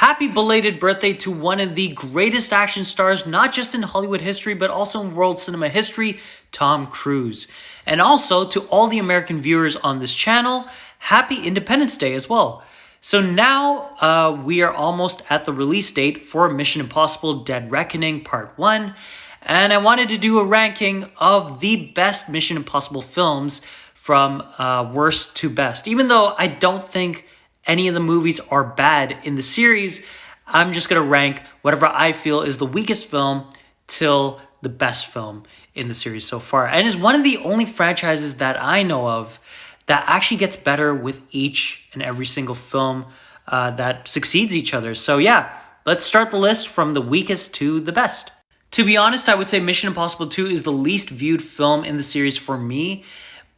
Happy belated birthday to one of the greatest action stars, not just in Hollywood history, but also in world cinema history, Tom Cruise. And also to all the American viewers on this channel, happy Independence Day as well. So now we are almost at the release date for Mission Impossible Dead Reckoning Part 1. And I wanted to do a ranking of the best Mission Impossible films from worst to best. Even though I don't think any of the movies are bad in the series, I'm just going to rank whatever I feel is the weakest film till the best film in the series so far. And it's one of the only franchises that I know of that actually gets better with each and every single film that succeeds each other. So yeah, let's start the list from the weakest to the best. To be honest, I would say Mission Impossible 2 is the least viewed film in the series for me.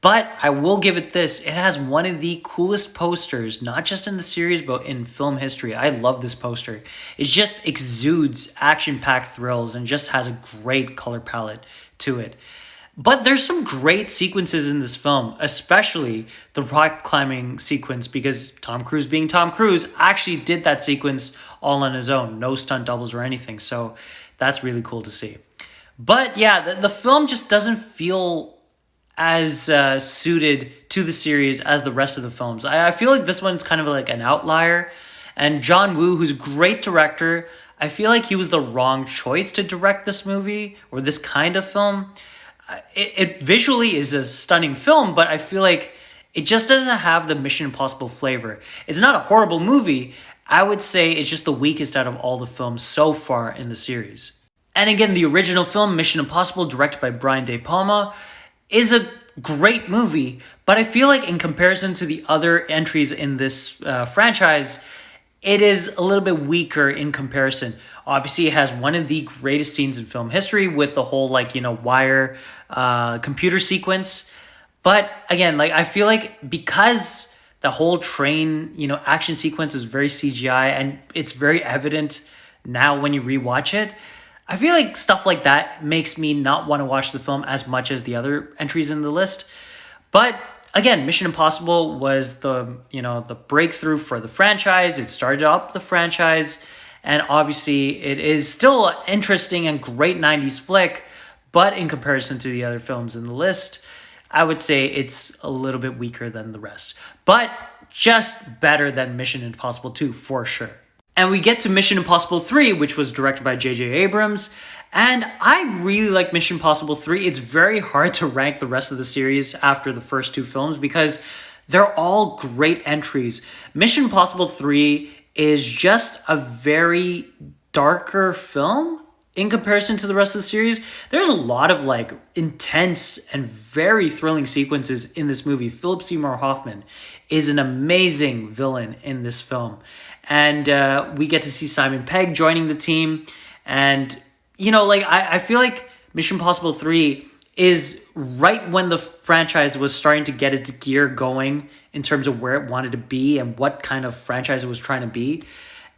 But I will give it this. It has one of the coolest posters, not just in the series, but in film history. I love this poster. It just exudes action-packed thrills and just has a great color palette to it. But there's some great sequences in this film, especially the rock climbing sequence, because Tom Cruise, being Tom Cruise, actually did that sequence all on his own. No stunt doubles or anything. So that's really cool to see. But yeah, the film just doesn't feel as suited to the series as the rest of the films. I feel like this one's kind of like an outlier. And John Woo, who's a great director, I feel like he was the wrong choice to direct this movie or this kind of film. It visually is a stunning film, but I feel like it just doesn't have the Mission Impossible flavor. It's not a horrible movie. I would say it's just the weakest out of all the films so far in the series. And again, the original film, Mission Impossible, directed by Brian De Palma, is a great movie, but I feel like in comparison to the other entries in this franchise, it is a little bit weaker in comparison. Obviously, it has one of the greatest scenes in film history with the whole wire computer sequence. But again, I feel like because the whole train, action sequence is very CGI and it's very evident now when you rewatch it, I feel like stuff like that makes me not want to watch the film as much as the other entries in the list. But again, Mission Impossible was the breakthrough for the franchise. It started up the franchise. And obviously, it is still an interesting and great 90s flick. But in comparison to the other films in the list, I would say it's a little bit weaker than the rest. But just better than Mission Impossible 2 for sure. And we get to Mission Impossible 3, which was directed by J.J. Abrams. And I really like Mission Impossible 3. It's very hard to rank the rest of the series after the first two films because they're all great entries. Mission Impossible 3 is just a very darker film in comparison to the rest of the series. There's a lot of intense and very thrilling sequences in this movie. Philip Seymour Hoffman is an amazing villain in this film. And we get to see Simon Pegg joining the team. And, I feel like Mission Impossible 3 is right when the franchise was starting to get its gear going in terms of where it wanted to be and what kind of franchise it was trying to be.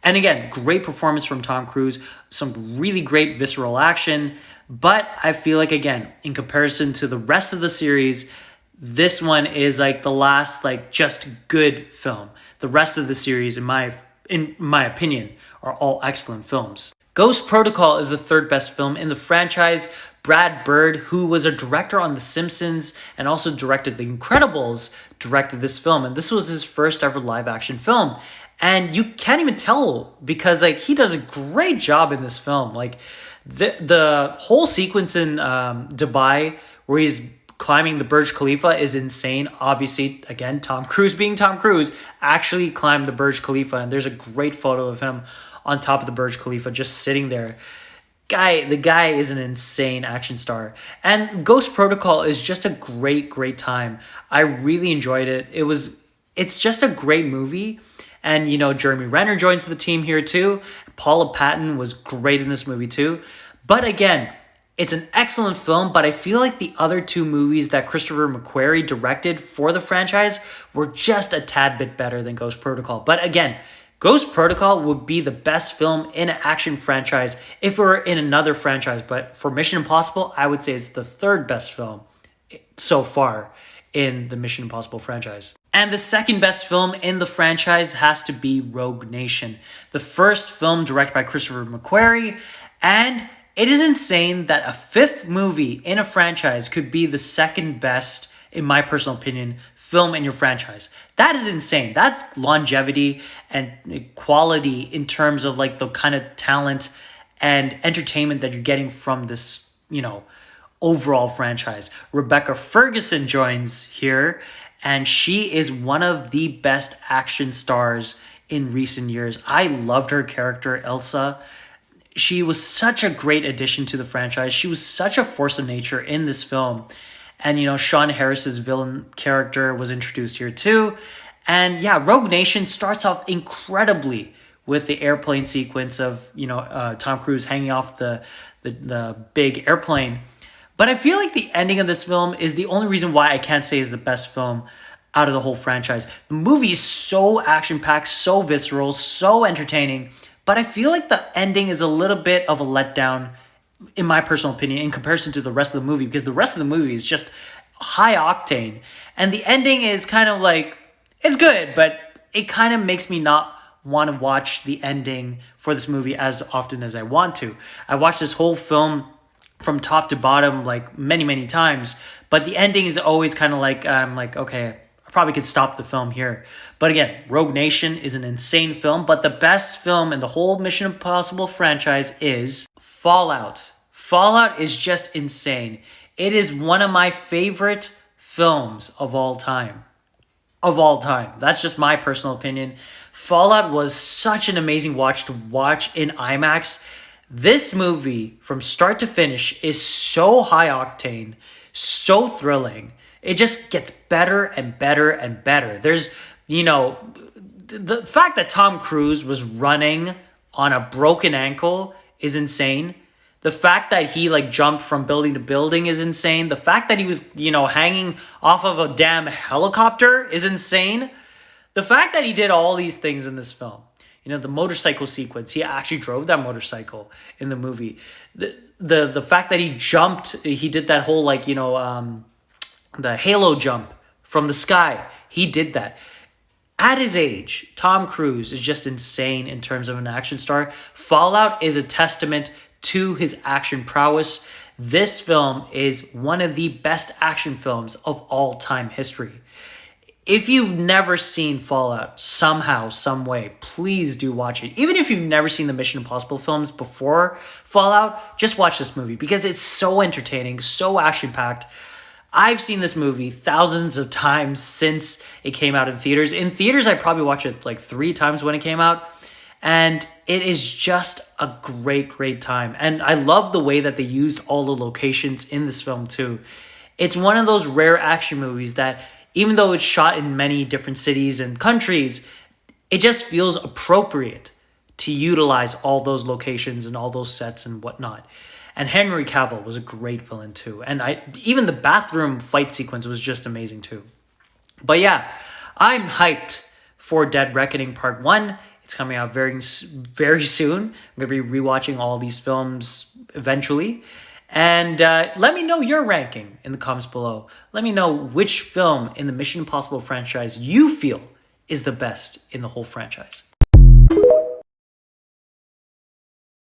And again, great performance from Tom Cruise, some really great visceral action. But I feel like, again, in comparison to the rest of the series, this one is the last just good film. The rest of the series, in my opinion, are all excellent films. Ghost Protocol is the third best film in the franchise. Brad Bird, who was a director on The Simpsons and also directed The Incredibles, directed this film. And this was his first ever live action film. And you can't even tell because he does a great job in this film. The whole sequence in Dubai where he's climbing the Burj Khalifa is insane. Obviously, again, Tom Cruise being Tom Cruise actually climbed the Burj Khalifa. And there's a great photo of him on top of the Burj Khalifa just sitting there. The guy is an insane action star. And Ghost Protocol is just a great time. I really enjoyed it. It's just a great movie. And, Jeremy Renner joins the team here too. Paula Patton was great in this movie too. But again, it's an excellent film, but I feel like the other two movies that Christopher McQuarrie directed for the franchise were just a tad bit better than Ghost Protocol. But again, Ghost Protocol would be the best film in an action franchise if it were in another franchise. But for Mission Impossible, I would say it's the third best film so far in the Mission Impossible franchise. And the second best film in the franchise has to be Rogue Nation, the first film directed by Christopher McQuarrie. And it is insane that a fifth movie in a franchise could be the second best, in my personal opinion, film in your franchise. That is insane. That's longevity and quality in terms of like the kind of talent and entertainment that you're getting from this, overall franchise. Rebecca Ferguson joins here, and she is one of the best action stars in recent years. I loved her character, Elsa. She was such a great addition to the franchise. She was such a force of nature in this film. And, Sean Harris's villain character was introduced here too. And yeah, Rogue Nation starts off incredibly with the airplane sequence of, Tom Cruise hanging off the big airplane. But I feel like the ending of this film is the only reason why I can't say is the best film out of the whole franchise. The movie is so action-packed, so visceral, so entertaining. But I feel like the ending is a little bit of a letdown, in my personal opinion, in comparison to the rest of the movie, because the rest of the movie is just high octane. And the ending is kind of like, it's good, but it kind of makes me not want to watch the ending for this movie as often as I want to. I watched this whole film from top to bottom like many, many times, but the ending is always kind of like, I'm like, okay, I probably could stop the film here. But again, Rogue Nation is an insane film, but the best film in the whole Mission Impossible franchise is Fallout. Fallout is just insane. It is one of my favorite films of all time. Of all time. That's just my personal opinion. Fallout was such an amazing watch to watch in IMAX. This movie, from start to finish, is so high octane, so thrilling. It just gets better and better and better. There's, the fact that Tom Cruise was running on a broken ankle is insane. The fact that he jumped from building to building is insane. The fact that he was, hanging off of a damn helicopter is insane. The fact that he did all these things in this film. The motorcycle sequence, he actually drove that motorcycle in the movie. The fact that he jumped, he did that whole the halo jump from the sky. He did that. At his age, Tom Cruise is just insane in terms of an action star. Fallout is a testament to his action prowess. This film is one of the best action films of all time history. If you've never seen Fallout somehow, some way, please do watch it. Even if you've never seen the Mission Impossible films before Fallout, just watch this movie because it's so entertaining, so action-packed. I've seen this movie thousands of times since it came out in theaters. In theaters, I probably watched it 3 times when it came out. And it is just a great, great time. And I love the way that they used all the locations in this film too. It's one of those rare action movies that, even though it's shot in many different cities and countries, it just feels appropriate to utilize all those locations and all those sets and whatnot. And Henry Cavill was a great villain too. And even the bathroom fight sequence was just amazing too. But yeah, I'm hyped for Dead Reckoning Part 1. It's coming out very, very soon. I'm going to be rewatching all these films eventually. And let me know your ranking in the comments below. Let me know which film in the Mission Impossible franchise you feel is the best in the whole franchise.